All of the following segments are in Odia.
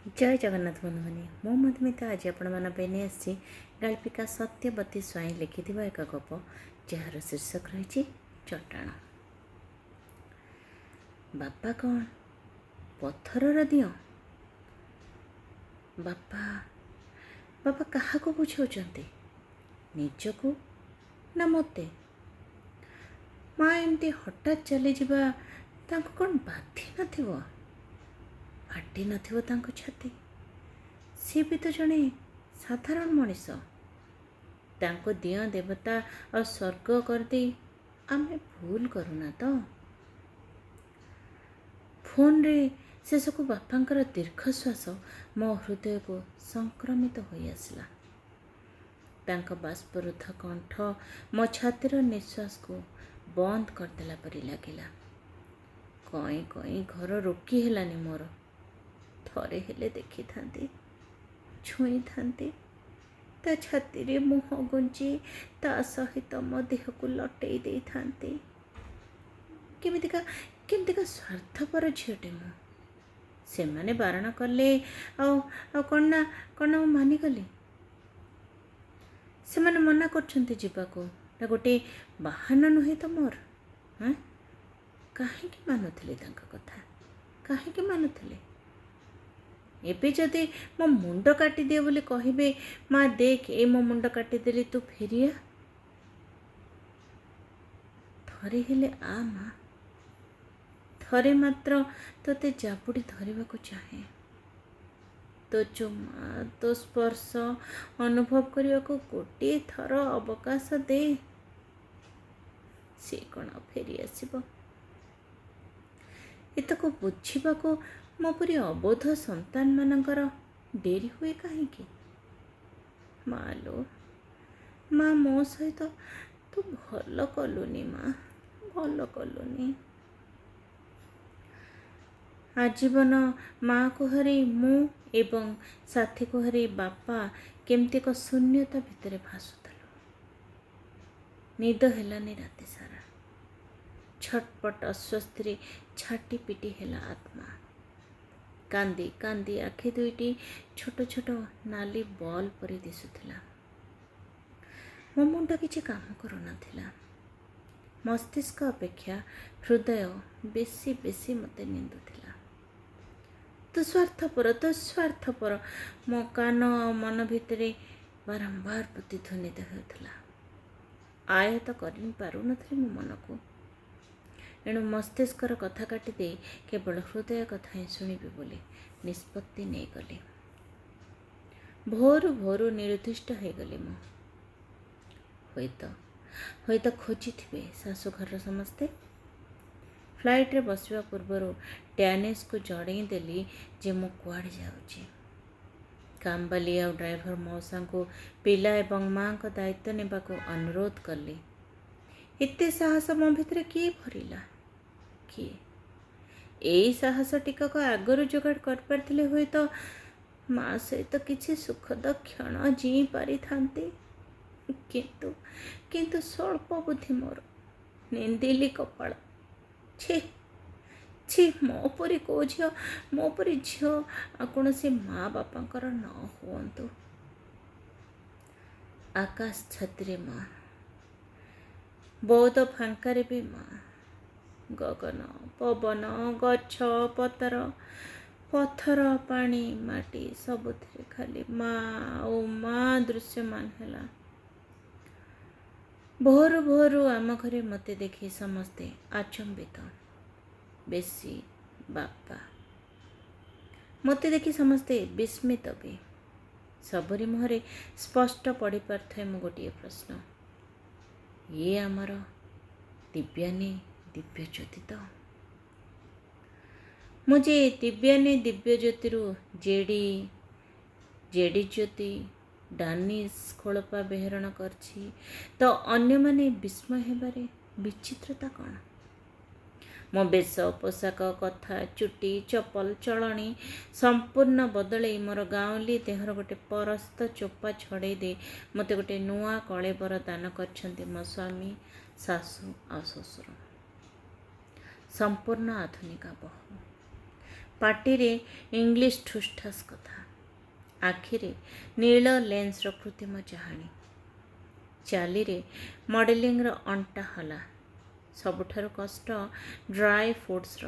जय जगन्नाथ बंधुनी मो मधुमिता आज आपण नहीं गाल्पिका सत्यवती स्वाई लिखि एक गप जार शीर्षक रही चटाण। बापा कौन पत्थर दियो बापा बापा क्या बुझाऊँ निजको ना मते माँ एमती हठात चली जावा कौन बाधी न फाटी न छाती सी भी तो जड़े साधारण मनीष दिया देवता और स्वर्ग करदे आमे भूल करूना तो फोन रे शेष को बापांकर दीर्घश्वास मो हृदय को संक्रमित हो आसला। बाष्परुद्ध कंठ मो छातीर निश्वास को बंद करदेला परी लगिला। कई कई घर रोकी हेलानी मोर थरे हेले देखी थांती छुई थांती ता छाती रे मुह गुंजी ता सहित मो देह को लटई दे थांती। केमितिका स्वार्थपर झीटे मु से माने बारण कले कौन ना मानिगली से माने मना करछन्ते जीवाको ना गोटे बाहाना नुहे तो मोर हाँ कहीं मानुथिले तांका कथा कहीं मानुथिले एबे जदि मो मुंड काटी दिए बोले कहिबे माँ देख ए मो मुंड काटिदेली तू फेरिया थरे हेले आ माँ थरे मात्र तोते जाबुड़ी धरवा को चाहे तो चुमा तो स्पर्श अनुभव करने को गोटे थर अवकाश दे सी कौन फेरी आसब एतक बुझा मो परी अबोध संतान मानकर डेरी हुए कहीं माँ लो माँ मो सहित तू भल कलुनी माँ भल कलुनी आजीवन माँ को हरी मु एवं साथी को हरी बापा केमती एक शून्यता भितर भासुलु। निद हेलानी राति सारा छटपट अस्वस्थ छाटी पिटी हेला आत्मा कांदी कांदी आखि दुईटी छोट छोट नाली बॉल परी दिशुला। मो मुंड किछि काम करू नथिला। मस्तिष्क अपेक्षा हृदय बेसी बेसी मते निंदुथिला। तू स्वार्थपर मो कान मन भितरे बारंबार प्रतिध्वनित होउथिला। आयत करि पारु नथिली मो मन को एणु मस्तिष्कर कथा काटी दे केवल हृदय कथा ही शुणिबी बोली निष्पत्ति नहीं गली। भोरु भोरु निर्दिष्ट हो गली मु होइत खोजी थे शाशुघर समस्ते। फ्लाइट रे बसवा पूर्वर डैनेस को जड़े देली जे मु कुआड़े जाऊँगी। कामबाली और ड्राइवर मौसा को पिला एवं माँ को दायित्व नेबा को अनुरोध कली। एते साहस मो भितर किए भरिला किए यही साहस टिकक आगरू जोगाड़ कर पारथिले हुए तो माँ सहित किछि सुखद क्षण जी पारि थांती किंतु किंतु स्वल्प बुद्धि मोर निंदिली कपाल छी छी मो परी को झियो मो परी झियो कौन से माँ बापांकर न हुअंतु। आकाश छाती माँ बौद्ध फांकारे भी माँ गगन पवन गछ पतर पत्थर पानी माटी सबुथिरे खाली माँ ओ माँ दृश्यमान हैला। भोरु भोरु आम घरे मते देखी समस्ते आचंबित बेसी बापा मते देखी समस्ते विस्मित भी सबरी मुहरे स्पष्ट पड़ी पारथाए मो गोटे प्रश्न ये आमर दिव्यानी दिव्य ज्योति तो मुझे दिव्यानी दिव्य ज्योतिरु जेडी जेडी ज्योति डानिश खोलपा बेहरण करछि तो अन्य माने विस्मय हेबारे विचित्रता कौन। मो बेश पोशाक कथा चुटी चपल चलणी संपूर्ण बदले मोर गाँवली देहर गोटे परस्त चोपा छड़े दे मते गोटे नुआ कलेबर दान करछन्ते मो स्वामी सासू आ ससुर संपूर्ण आधुनिका बहु ପାଟିରେ ଇଂଲିଶ ଠୁସଠାସ କଥା, ଆଖିରେ ନୀଳ ଲେନ୍ସର କୃତ୍ରିମ ଚାହାଣୀ, ଚାଲିରେ ମଡେଲିଂର ଅଣ୍ଟା ହଲା, ସବୁଠାରୁ କଷ୍ଟ ଡ୍ରାଏ ଫୁଡ୍ସର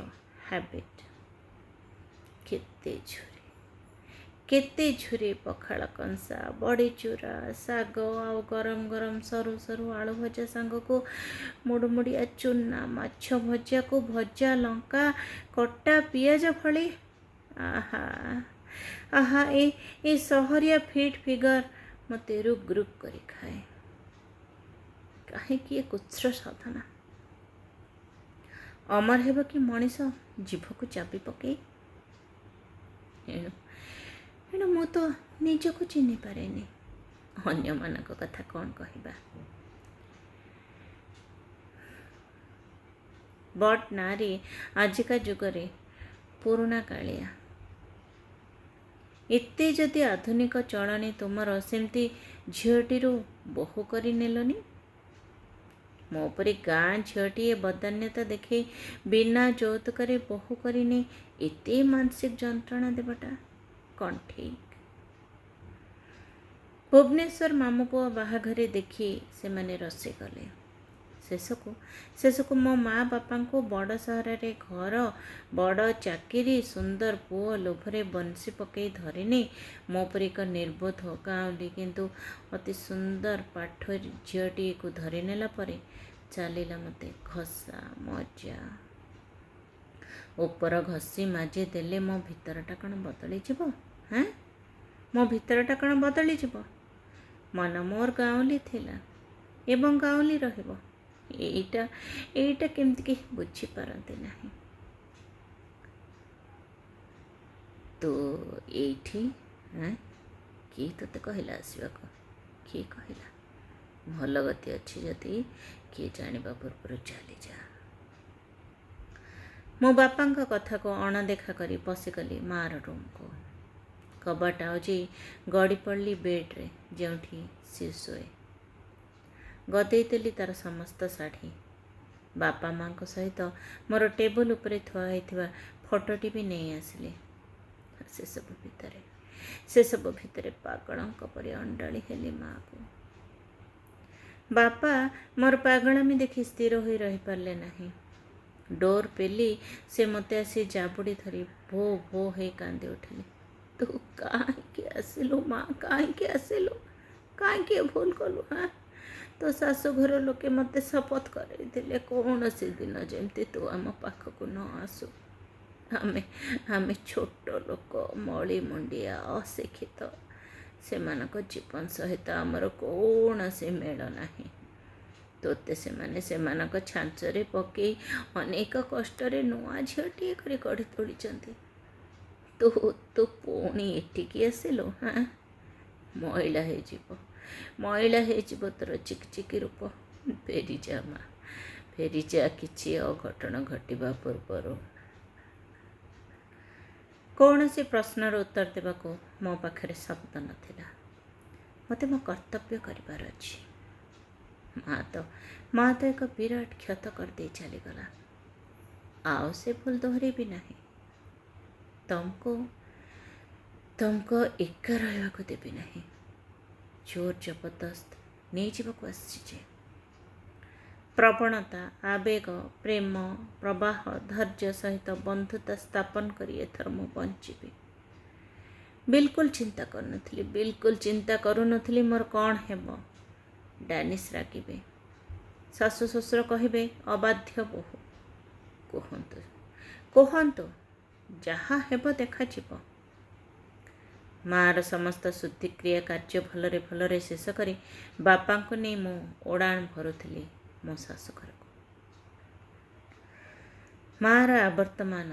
ହ୍ୟାବିଟ୍। କେତେ ଝୁରି ପଖାଳ କଂସା, ବଡ଼ିଚୁରା, ଶାଗ ଆଉ ଗରମ ଗରମ ସରୁ ସରୁ ଆଳୁ ଭଜା ସାଙ୍ଗକୁ ମୁଡ଼ୁମୁଡ଼ିଆ ଚୁନା ମାଛ ଭଜାକୁ ଭଜା ଲଙ୍କା କଟା ପିଆଜ ଫଳି। ଆହା ଆହା ଏ ସହରିଆ ଫିଟ୍ ଫିଗର ମୋତେ ରୁଗ୍ ରୁଗ୍ କରି ଖାଏ। କାହିଁକି ଏ କୁତ୍ସ ସାଧନା? ଅମର ହେବ କି ମଣିଷ ଜିଭକୁ ଚାପି ପକେଇ? ଏଣୁ ମୁଁ ତ ନିଜକୁ ଚିହ୍ନି ପାରେନି, ଅନ୍ୟମାନଙ୍କ କଥା କ'ଣ କହିବା। ବଟ୍ ନାରୀ ଆଜିକା ଯୁଗରେ ପୁରୁଣା କାଳିଆ। ଏତେ ଯଦି ଆଧୁନିକ ଚଳଣି ତୁମର, ସେମିତି ଝିଅଟିରୁ ବୋହୂ କରି ନେଲନି? ମୋ ପରି ଗାଁ ଝିଅଟିଏ ବଦାନ୍ୟତା ଦେଖେଇ ବିନା ଯୌତୁକରେ ବୋହୂ କରିନି ଏତେ ମାନସିକ ଯନ୍ତ୍ରଣା ଦେବାଟା କ'ଣ ଠିକ୍? ଭୁବନେଶ୍ୱର ମାମୁପୁଅ ବାହାଘରେ ଦେଖି ସେମାନେ ରସିଗଲେ। ଶେଷକୁ ମୋ ମା ବାପାଙ୍କୁ ବଡ଼ ସହରରେ ଘର, ବଡ଼ ଚାକିରି, ସୁନ୍ଦର ପୁଅ ଲୋଭରେ ବଂଶୀ ପକେଇ ଧରିନି ମୋ ପରି ଏକ ନିର୍ବୋଧ ଗାଉଁଲି କିନ୍ତୁ ଅତି ସୁନ୍ଦର ପାଠ ଝିଅଟିକୁ ଧରିନେଲା ପରେ ଚାଲିଲା ମୋତେ ଘଷା ମଜା। ଉପର ଘଷି ମାଜି ଦେଲେ ମୋ ଭିତରଟା କ'ଣ ବଦଳିଯିବ? ମୋ ଭିତରଟା କ'ଣ ବଦଳିଯିବ? ମନ ମୋର ଗାଉଁଲି ଥିଲା ଏବଂ ଗାଉଁଲି ରହିବ, ଏଇଟା କେମିତି କେହି ବୁଝିପାରନ୍ତି ନାହିଁ। ତୁ ଏଇଠି କିଏ ତୋତେ କହିଲା ଆସିବାକୁ? କିଏ କହିଲା? ଭଲ ଗତି ଅଛି ଯଦି କିଏ ଜାଣିବା ପୂର୍ବରୁ ଚାଲିଯା। ମୋ ବାପାଙ୍କ କଥାକୁ ଅଣଦେଖା କରି ପଶିଗଲି ମା'ର ରୁମ୍କୁ। କବାଟ ଆଉଜି ଗଡ଼ି ପଡ଼ିଲି ବେଡ଼୍ରେ ଯେଉଁଠି ସିଏ ଶୋଏ। ଗଦେଇ ଦେଲି ତା'ର ସମସ୍ତ ଶାଢ଼ୀ। ବାପା ମା'ଙ୍କ ସହିତ ମୋର ଟେବୁଲ ଉପରେ ଥୁଆ ହୋଇଥିବା ଫଟୋଟି ବି ନେଇ ଆସିଲି। ସେସବୁ ଭିତରେ ପାଗଳଙ୍କ ପରି ଅଣ୍ଡାଳି ହେଲି ମା'କୁ। ବାପା ମୋର ପାଗଳାମି ଦେଖି ସ୍ଥିର ହୋଇ ରହିପାରିଲେ ନାହିଁ। ଡୋର୍ ପେଲି ସେ ମୋତେ ଆସି ଜାବୁଡ଼ି ଧରି ଭୋ ଭୋ ହେଇ କାନ୍ଦି ଉଠିଲେ। ତୁ କାହିଁକି ଆସିଲୁ ମା? କାହିଁକି ଆସିଲୁ? କାହିଁକି ଏ ଭୁଲ କଲୁ? ତୋ ଶାଶୁଘର ଲୋକେ ମୋତେ ଶପଥ କରେଇଥିଲେ କୌଣସି ଦିନ ଯେମିତି ତୁ ଆମ ପାଖକୁ ନ ଆସୁ। ଆମେ ଛୋଟ ଲୋକ, ମଳି ମୁଣ୍ଡିଆ, ଅଶିକ୍ଷିତ। ସେମାନଙ୍କ ଜୀବନ ସହିତ ଆମର କୌଣସି ମେଳ ନାହିଁ। ତୋତେ ସେମାନେ ସେମାନଙ୍କ ଛାଞ୍ଚରେ ପକେଇ ଅନେକ କଷ୍ଟରେ ନୂଆ ଝିଅଟିଏ କରି ଗଢ଼ି ତୋଳିଛନ୍ତି। ତୁ ପୁଣି ଏଠିକି ଆସିଲୁ? ମଇଳା ହେଇଯିବ ତୋର ଚିକିଚିକି ରୂପ। ଫେରିଯା ମା, ଫେରିଯା କିଛି ଅଘଟଣ ଘଟିବା ପୂର୍ବରୁ। କୌଣସି ପ୍ରଶ୍ନର ଉତ୍ତର ଦେବାକୁ ମୋ ପାଖରେ ଶବ୍ଦ ନଥିଲା। ମୋତେ ମୋ କର୍ତ୍ତବ୍ୟ କରିବାର ଅଛି। ମା ତ ଏକ ବିରାଟ କ୍ଷତ କରିଦେଇ ଚାଲିଗଲା। ଆଉ ସେ ଭୁଲ ଦୋହରେଇବି ନାହିଁ। ତମକୁ ଏକା ରହିବାକୁ ଦେବି ନାହିଁ। ଜୋର ଜବରଦସ୍ତ ନେଇଯିବାକୁ ଆସିଛି ଯେ। ପ୍ରବଣତା, ଆବେଗ, ପ୍ରେମ ପ୍ରବାହ, ଧୈର୍ଯ୍ୟ ସହିତ ବନ୍ଧୁତା ସ୍ଥାପନ କରି ଏଥର ମୁଁ ବଞ୍ଚିବି। ବିଲକୁଲ ଚିନ୍ତା କରୁନଥିଲି ମୋର କ'ଣ ହେବ। ଡାନିସ୍ ରାଗିବେ, ଶାଶୁ ଶ୍ୱଶୁର କହିବେ ଅବାଧ୍ୟ ବୋହୂ। କୁହନ୍ତୁ, ଯାହା ହେବ ଦେଖାଯିବ। ମା'ର ସମସ୍ତ ଶୁଦ୍ଧିକ୍ରିୟା କାର୍ଯ୍ୟ ଭଲରେ ଶେଷ କରି ବାପାଙ୍କୁ ନେଇ ମୁଁ ଉଡ଼ାଣ ଭରୁଥିଲି ମୋ ଶାଶୁଘରକୁ। ମା'ର ଆବର୍ତ୍ତମାନ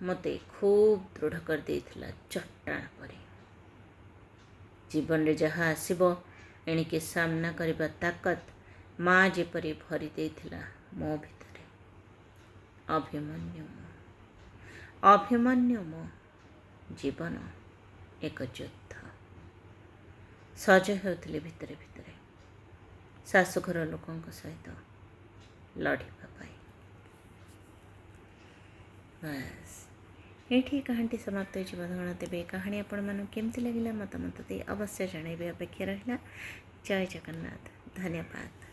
ମୋତେ ଖୁବ୍ ଦୃଢ଼ କରିଦେଇଥିଲା ଚଟାଣ ପରି। ଜୀବନରେ ଯାହା ଆସିବ ଏଣିକି ସାମ୍ନା କରିବା ତାକତ ମା ଯେପରି ଭରି ଦେଇଥିଲା ମୋ ଭିତରେ। ଅଭିମନ୍ୟୁ ମୋ ଜୀବନ ଏକ ଯୁଦ୍ଧ। ସଜ ହେଉଥିଲି ଭିତରେ ଶାଶୁଘର ଲୋକଙ୍କ ସହିତ ଲଢ଼ିବା ପାଇଁ। ବାସ୍ ଏଇଠି କାହାଣୀଟି ସମାପ୍ତ ହୋଇଯିବ। ତେବେ ଏ କାହାଣୀ ଆପଣମାନଙ୍କୁ କେମିତି ଲାଗିଲା ମତାମତ ଦେଇ ଅବଶ୍ୟ ଜଣାଇବେ। ଅପେକ୍ଷା ରହିଲା। ଜୟ ଜଗନ୍ନାଥ। ଧନ୍ୟବାଦ।